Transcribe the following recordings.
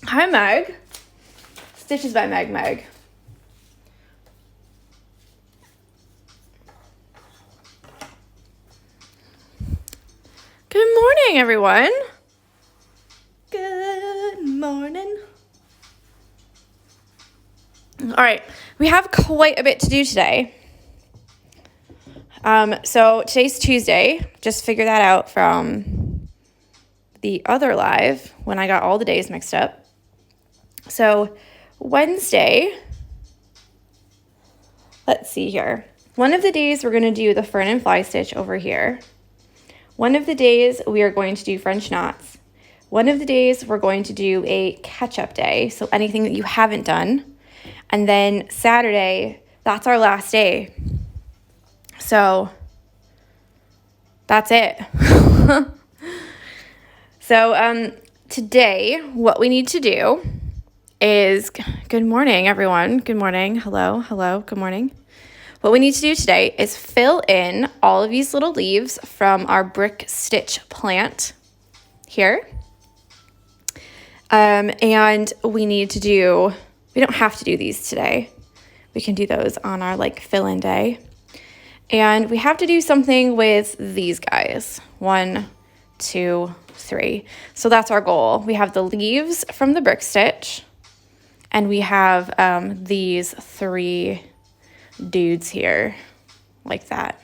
Hi, Meg. Stitches by Meg. Good morning, everyone. Good morning. All right, we have quite a bit to do today. So today's Tuesday. Just figure that out from the other live when I got all the days mixed up. So Wednesday, let's see here. One of the days we're going to do the fern and fly stitch over here. One of the days we are going to do French knots. One of the days we're going to do a catch-up day, so anything that you haven't done. And then Saturday, that's our last day. So that's it. So today, what we need to do is, good morning, everyone. Good morning. Hello, good morning. What we need to do today is fill in all of these little leaves from our brick stitch plant here. And we need to do, we don't have to do these today. We can do those on our fill-in day. And we have to do something with these guys. 1, 2, 3. So that's our goal. We have the leaves from the brick stitch, and we have these 3 dudes here like that.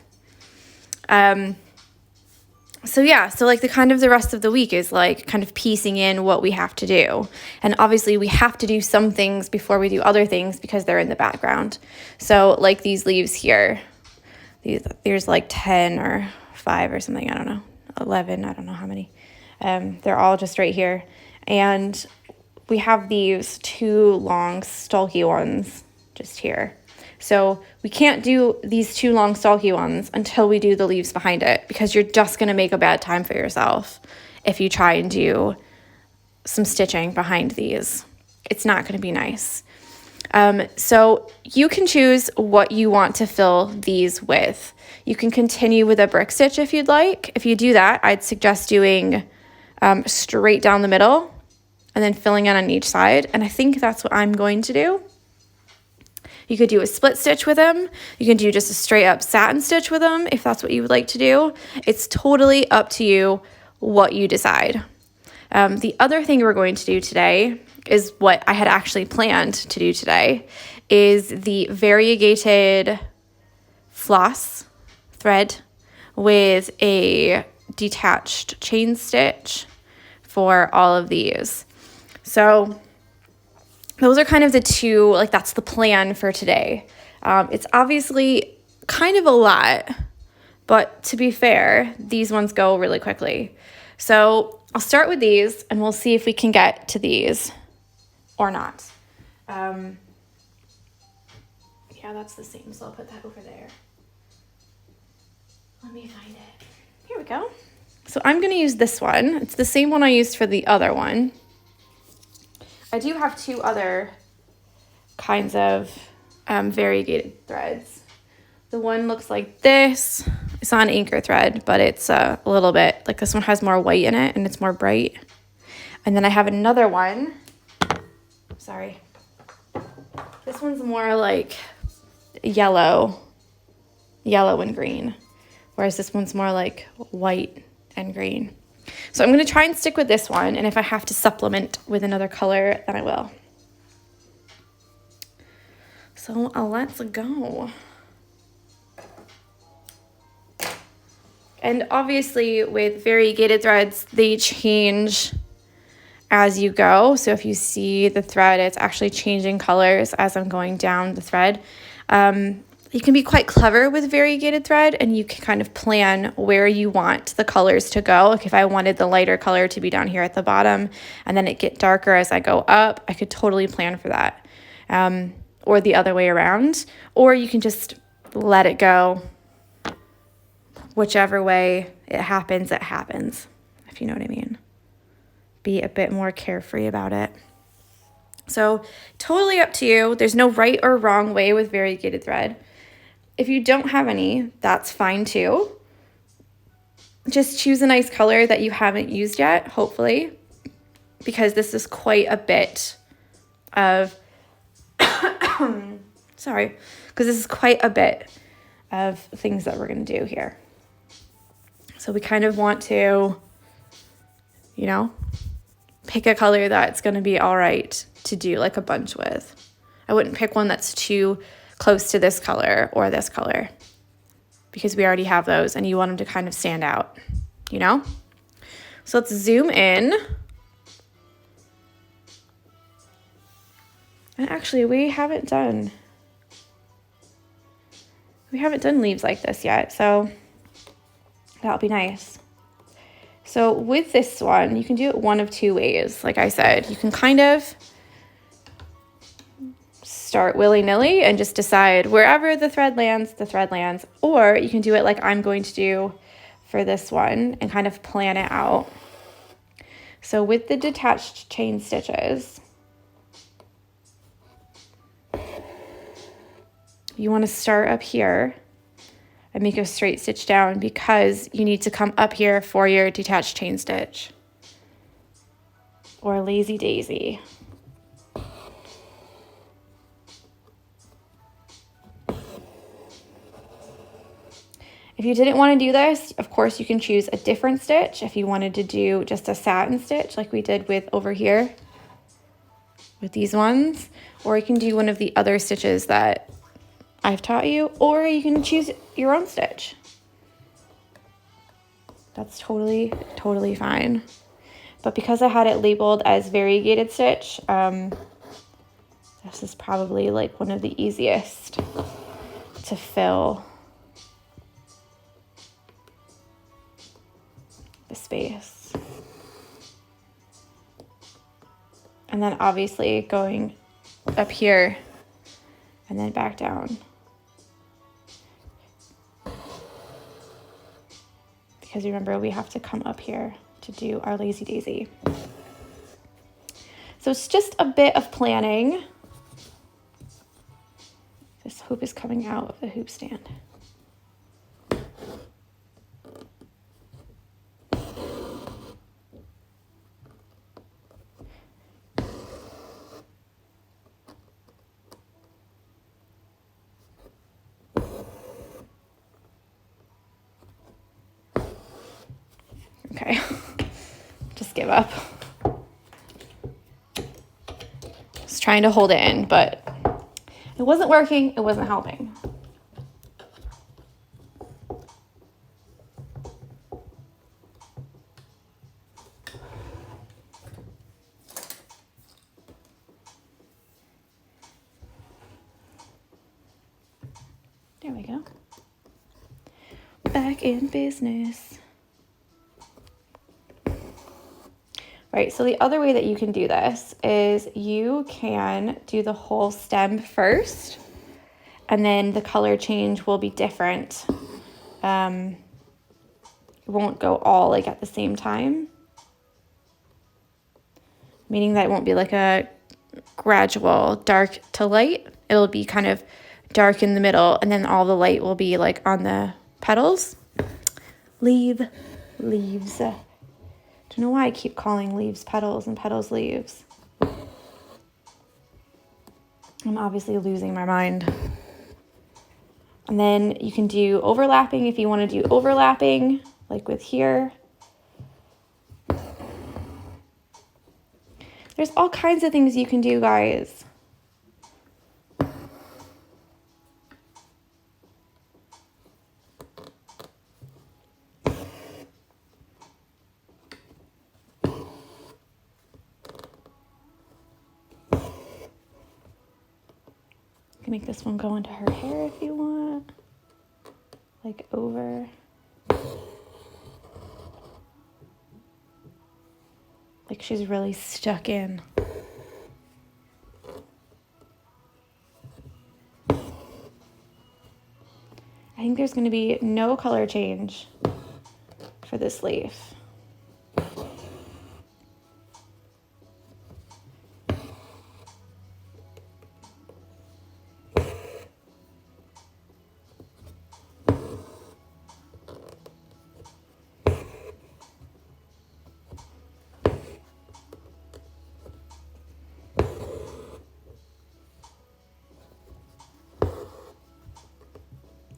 So yeah, so the rest of the week is kind of piecing in what we have to do. And obviously we have to do some things before we do other things because they're in the background. So these leaves here, there's 10 or 5 or something, I don't know, 11, I don't know how many. They're all just right here. And we have these 2 long stalky ones just here. So we can't do these 2 long stalky ones until we do the leaves behind it, because you're just going to make a bad time for yourself if you try and do some stitching behind these. It's not going to be nice. So you can choose what you want to fill these with. You can continue with a brick stitch if you'd like. If you do that, I'd suggest doing straight down the middle and then filling in on each side. And I think that's what I'm going to do. You could do a split stitch with them. You can do just a straight up satin stitch with them if that's what you would like to do. It's totally up to you what you decide. The other thing we're going to do today is what I had actually planned to do today, is the variegated floss thread with a detached chain stitch for all of these. So those are kind of the 2, that's the plan for today. It's obviously kind of a lot, but to be fair, these ones go really quickly. So I'll start with these and we'll see if we can get to these or not. Yeah, that's the same, so I'll put that over there. Let me find it. Here we go. So I'm going to use this one. It's the same one I used for the other one. I do have 2 other kinds of variegated threads. The one looks like this. It's not an anchor thread, but it's a little bit, this one has more white in it and it's more bright. And then I have another one. Sorry. This one's more yellow and green, whereas this one's more white and green. So I'm going to try and stick with this one, and if I have to supplement with another color, then I will. So let's go. And obviously with variegated threads, they change as you go. So if you see the thread, it's actually changing colors as I'm going down the thread. You can be quite clever with variegated thread, and you can kind of plan where you want the colors to go. If I wanted the lighter color to be down here at the bottom and then it get darker as I go up, I could totally plan for that. Or the other way around. Or you can just let it go. Whichever way it happens, if you know what I mean. Be a bit more carefree about it. So totally up to you. There's no right or wrong way with variegated thread. If you don't have any, that's fine too. Just choose a nice color that you haven't used yet, hopefully. because this is quite a bit of, sorry, because this is quite a bit of things that we're going to do here. So we kind of want to, you know, pick a color that's going to be all right to do like a bunch with. I wouldn't pick one that's too close to this color or this color, because we already have those and you want them to kind of stand out, you know? So let's zoom in. And actually, we haven't done leaves like this yet, so that'll be nice. So with this one, you can do it one of two ways. Like I said, you can kind of start willy-nilly and just decide wherever the thread lands, or you can do it like I'm going to do for this one and kind of plan it out. So with the detached chain stitches, you want to start up here and make a straight stitch down, because you need to come up here for your detached chain stitch or lazy daisy. If you didn't want to do this, of course you can choose a different stitch. If you wanted to do just a satin stitch like we did with over here with these ones, or you can do one of the other stitches that I've taught you, or you can choose your own stitch. That's totally fine. But because I had it labeled as variegated stitch, this is probably like one of the easiest to fill the space. And then obviously going up here and then back down, because remember we have to come up here to do our lazy daisy. So it's just a bit of planning. This hoop is coming out of the hoop stand. Okay, just give up. Just trying to hold it in, but it wasn't working, it wasn't helping. There we go. Back in business. Right, so the other way that you can do this is you can do the whole stem first, and then the color change will be different. It won't go all like at the same time, meaning that it won't be like a gradual dark to light. It'll be kind of dark in the middle, and then all the light will be like on the petals. Leaves. Don't know why I keep calling leaves petals and petals leaves. I'm obviously losing my mind. And then you can do overlapping if you want to do overlapping, like with here. There's all kinds of things you can do, guys. You can make this one go into her hair if you want, like over. Like she's really stuck in. I think there's going to be no color change for this leaf.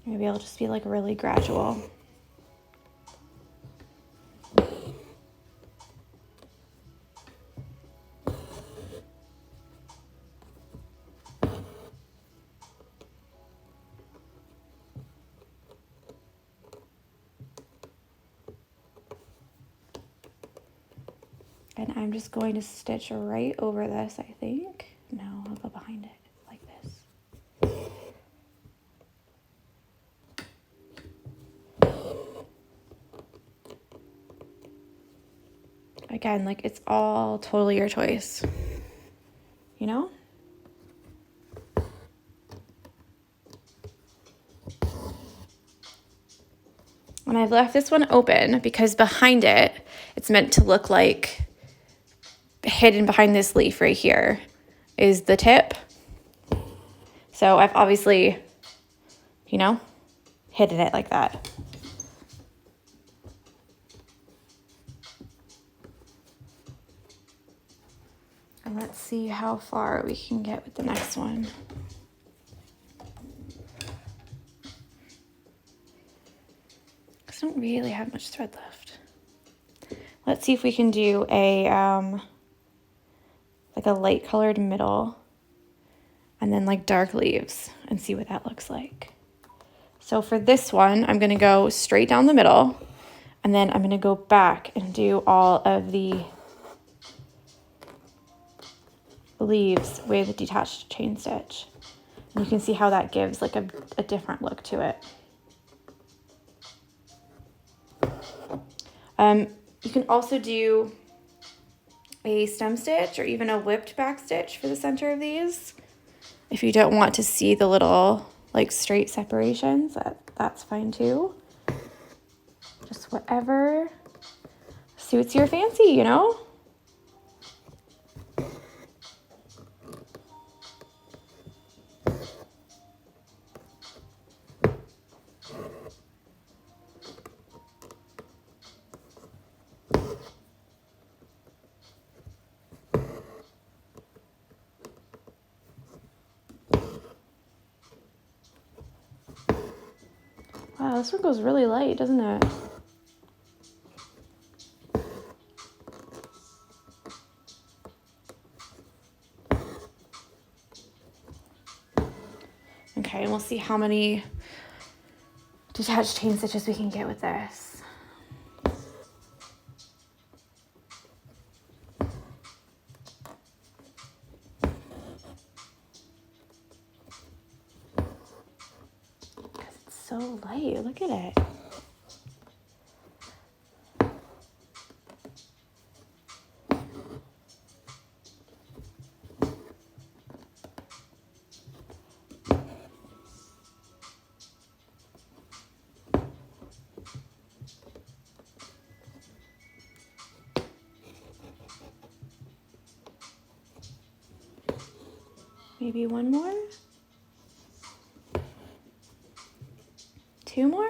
Maybe I'll just be like really gradual. And I'm just going to stitch right over this, I think. No, I'll go behind it like this. Again, like it's all totally your choice, you know? And I've left this one open because behind it, it's meant to look like hidden behind this leaf right here is the tip. So I've obviously, you know, hidden it like that. And let's see how far we can get with the next one. I don't really have much thread left. Let's see if we can do a like a light colored middle and then like dark leaves and see what that looks like. So for this one, I'm gonna go straight down the middle and then I'm gonna go back and do all of the leaves with detached chain stitch. And you can see how that gives like a different look to it. You can also do a stem stitch or even a whipped back stitch for the center of these. If you don't want to see the little like straight separations, that's fine too. Just whatever suits your fancy, you know? Wow, this one goes really light, doesn't it? Okay, and we'll see how many detached chain stitches we can get with this. Because it's so light, look at it. Maybe one more? Two more?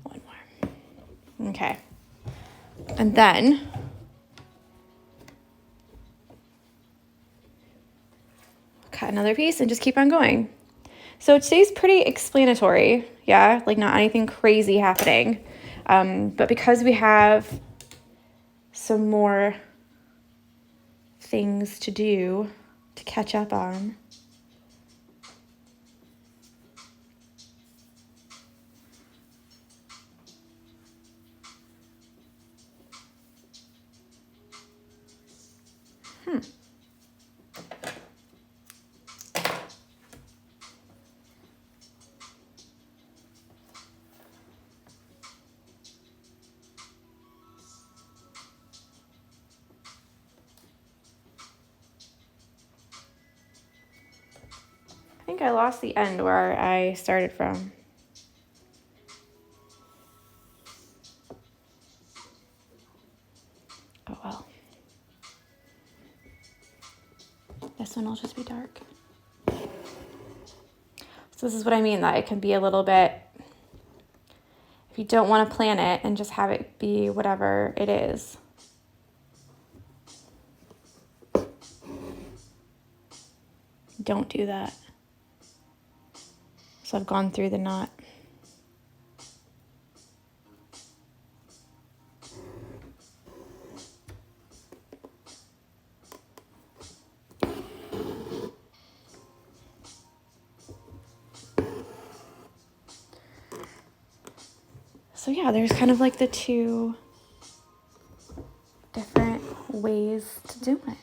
One more. Okay. And then cut another piece and just keep on going. So today's pretty explanatory, yeah, like not anything crazy happening. But because we have some more things to do to catch up on, I think I lost the end where I started from. Oh well. This one will just be dark. So this is what I mean, that it can be a little bit, if you don't want to plan it and just have it be whatever it is. Don't do that. So I've gone through the knot. So yeah, there's kind of like the two different ways to do it.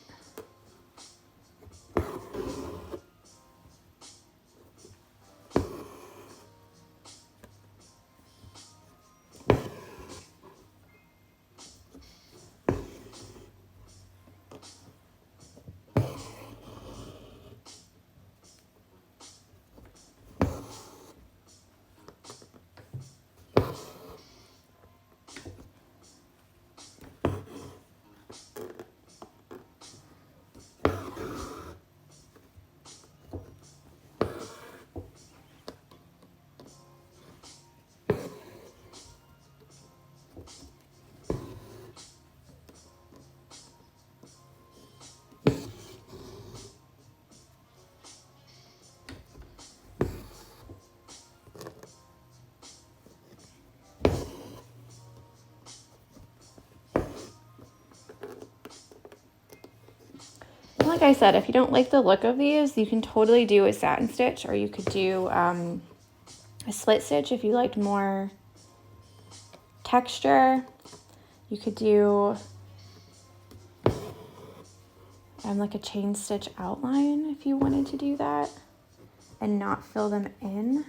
Like I said, if you don't like the look of these, you can totally do a satin stitch, or you could do a split stitch if you liked more texture. You could do like a chain stitch outline if you wanted to do that and not fill them in.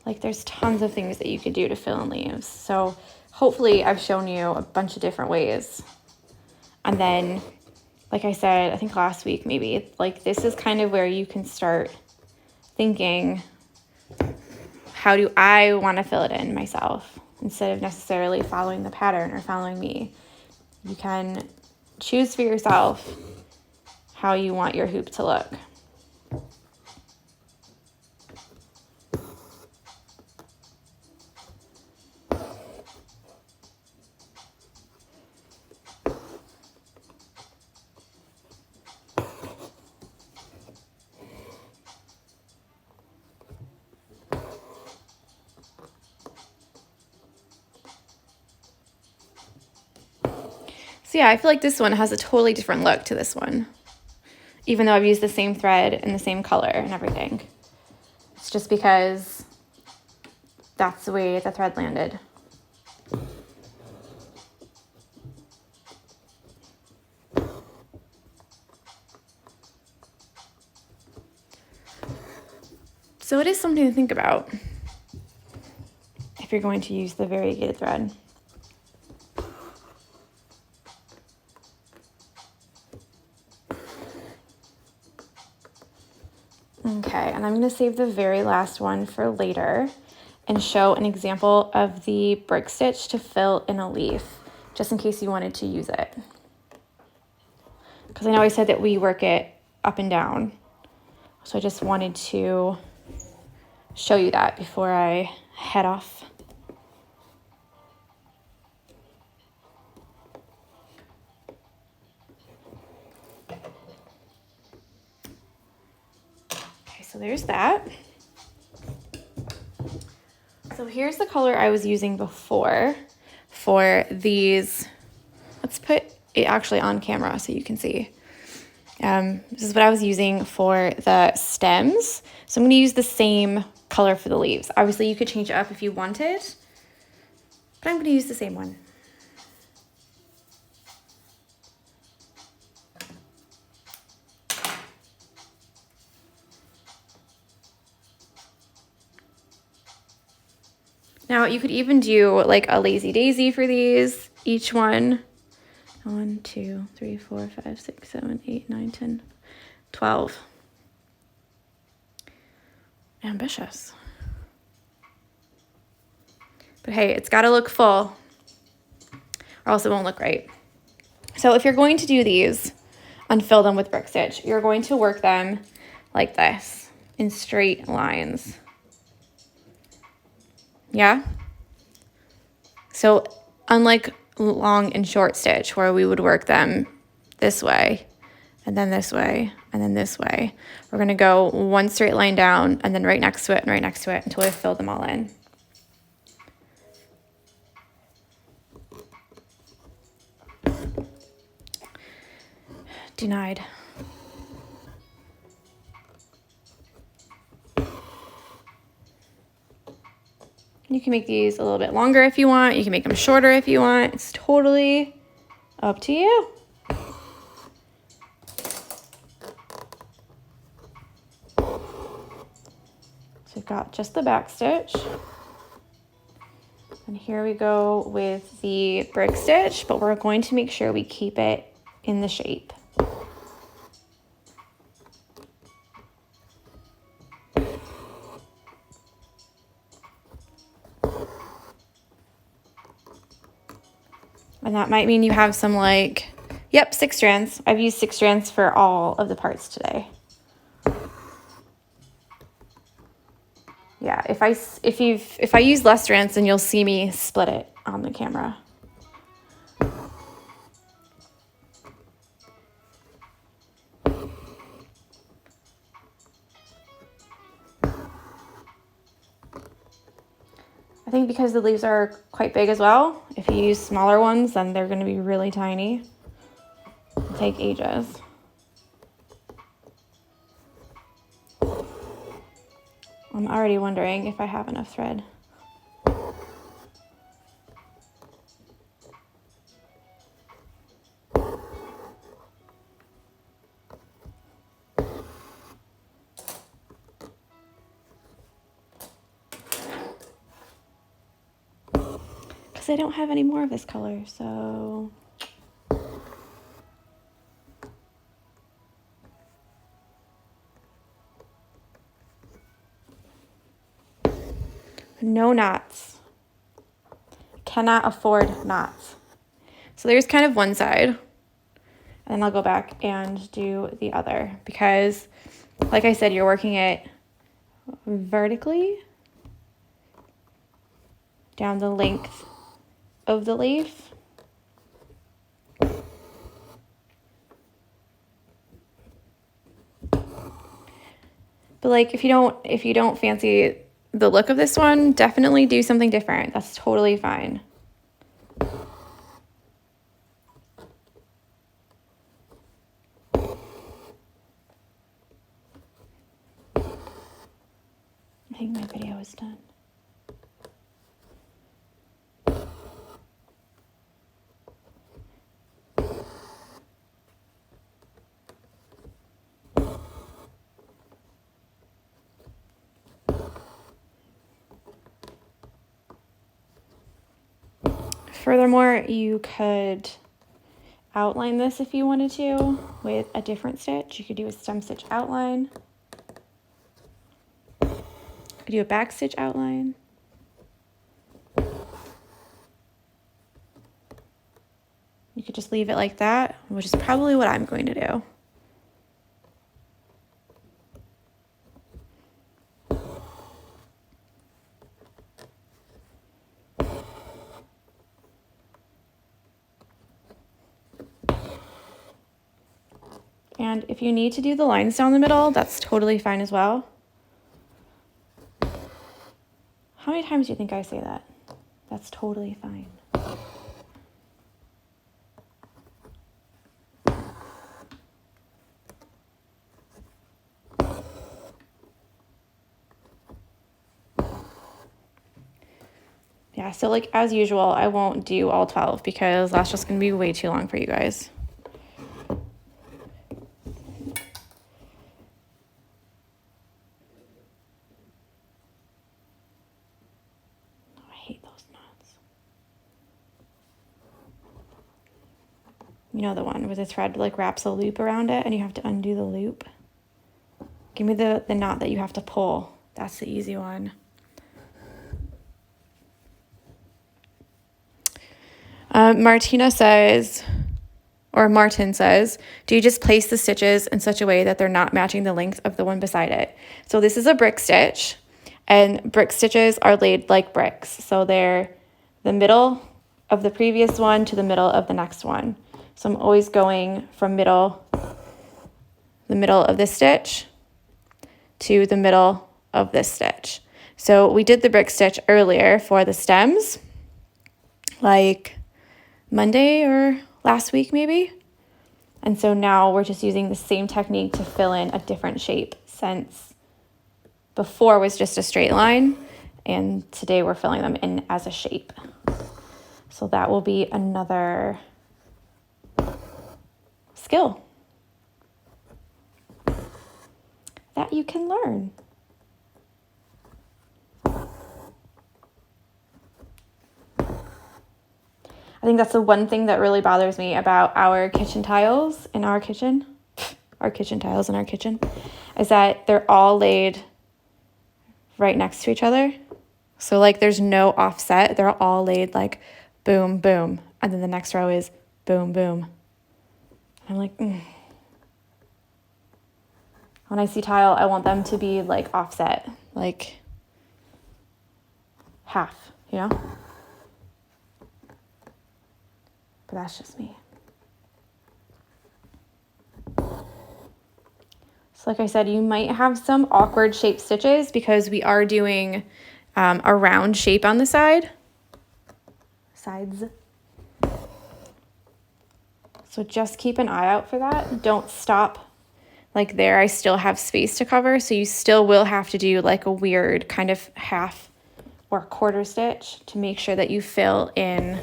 Like there's tons of things that you could do to fill in leaves. So hopefully I've shown you a bunch of different ways. And then, like I said, I think last week maybe, like this is kind of where you can start thinking, how do I want to fill it in myself? Instead of necessarily following the pattern or following me. You can choose for yourself how you want your hoop to look. So yeah, I feel like this one has a totally different look to this one, even though I've used the same thread and the same color and everything. It's just because that's the way the thread landed. So it is something to think about if you're going to use the variegated thread. Okay, and I'm going to save the very last one for later and show an example of the brick stitch to fill in a leaf, just in case you wanted to use it. Because I know I said that we work it up and down, so I just wanted to show you that before I head off. So there's that. So here's the color I was using before for these. Let's put it actually on camera so you can see. This is what I was using for the stems. So I'm going to use the same color for the leaves. Obviously you could change it up if you wanted, but I'm going to use the same one. Now you could even do like a lazy daisy for these, each one. 1, 2, 3, 4, 5, 6, 7, 8, 9, 10, 12. Ambitious. But hey, it's got to look full or else it won't look right. So if you're going to do these and fill them with brick stitch, you're going to work them like this in straight lines. Yeah. So unlike long and short stitch where we would work them this way and then this way and then this way. We're going to go one straight line down and then right next to it and right next to it until we fill them all in. Denied. You can make these a little bit longer if you want. You can make them shorter if you want. It's totally up to you. So we've got just the back stitch. And here we go with the brick stitch, but we're going to make sure we keep it in the shape. And that might mean you have some like, yep, 6 strands. I've used 6 strands for all of the parts today. Yeah, if I use less strands, then you'll see me split it on the camera. I think because the leaves are quite big as well, if you use smaller ones, then they're going to be really tiny. It'll take ages. I'm already wondering if I have enough thread. Because I don't have any more of this color, so... No knots. Cannot afford knots. So there's kind of one side. And then I'll go back and do the other. Because, like I said, you're working it vertically down the length of the leaf. But like if you don't fancy the look of this one, definitely do something different. That's totally fine. I think my video is done. Furthermore, you could outline this if you wanted to with a different stitch. You could do a stem stitch outline. You could do a back stitch outline. You could just leave it like that, which is probably what I'm going to do. And if you need to do the lines down the middle, that's totally fine as well. How many times do you think I say that? That's totally fine. Yeah, so like as usual, I won't do all 12 because that's just going to be way too long for you guys. You know the one where the thread like wraps a loop around it and you have to undo the loop? Give me the knot that you have to pull. That's the easy one. Martina says, or Martin says, do you just place the stitches in such a way that they're not matching the length of the one beside it? So this is a brick stitch, and brick stitches are laid like bricks. So they're the middle of the previous one to the middle of the next one. So I'm always going from the middle of this stitch to the middle of this stitch. So we did the brick stitch earlier for the stems, like Monday or last week maybe. And so now we're just using the same technique to fill in a different shape, since before was just a straight line and today we're filling them in as a shape. So that will be another skill that you can learn. I think that's the one thing that really bothers me about our kitchen tiles in our kitchen, is that they're all laid right next to each other. So like there's no offset. They're all laid like boom, boom. And then the next row is boom, boom. I'm like, When I see tile, I want them to be like offset, like half, you know? But that's just me. So like I said, you might have some awkward shaped stitches because we are doing a round shape on the sides. So just keep an eye out for that. Don't stop like there. I still have space to cover, so you still will have to do like a weird kind of half or quarter stitch to make sure that you fill in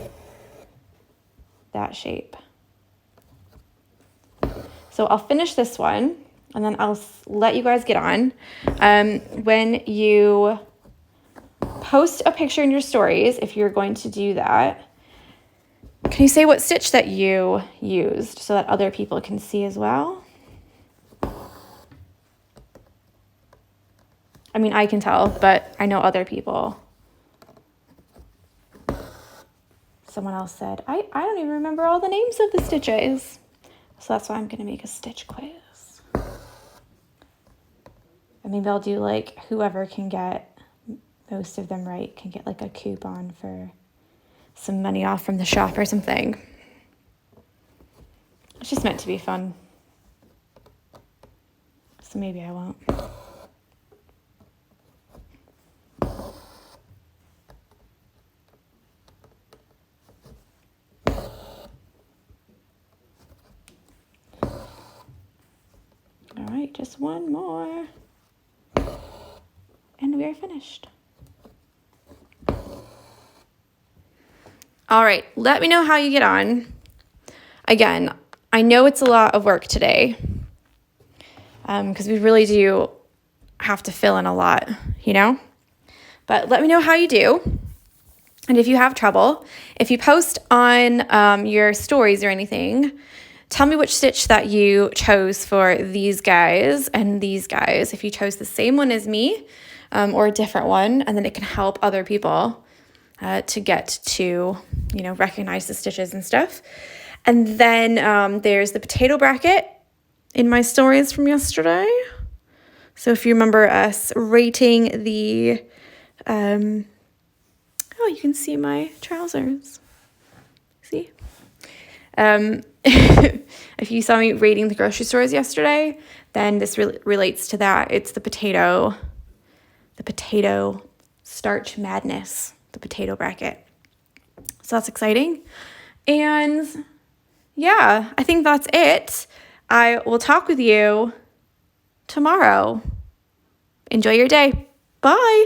that shape. So I'll finish this one and then I'll let you guys get on. When you post a picture in your stories, if you're going to do that, can you say what stitch that you used so that other people can see as well? I mean, I can tell, but I know other people. Someone else said, I don't even remember all the names of the stitches. So that's why I'm going to make a stitch quiz. And maybe I'll do like whoever can get most of them right can get like a coupon for some money off from the shop or something. It's just meant to be fun. So maybe I won't. All right, just one more. And we are finished. All right, let me know how you get on. Again, I know it's a lot of work today because we really do have to fill in a lot, you know? But let me know how you do. And if you have trouble, if you post on your stories or anything, tell me which stitch that you chose for these guys and these guys. If you chose the same one as me or a different one, and then it can help other people to get to, you know, recognize the stitches and stuff. And then there's the potato bracket in my stories from yesterday. So if you remember us rating the, oh, you can see my trousers. See? If you saw me rating the grocery stores yesterday, then this relates to that. It's the potato starch madness, the potato bracket. So that's exciting. And yeah, I think that's it. I will talk with you tomorrow. Enjoy your day. Bye.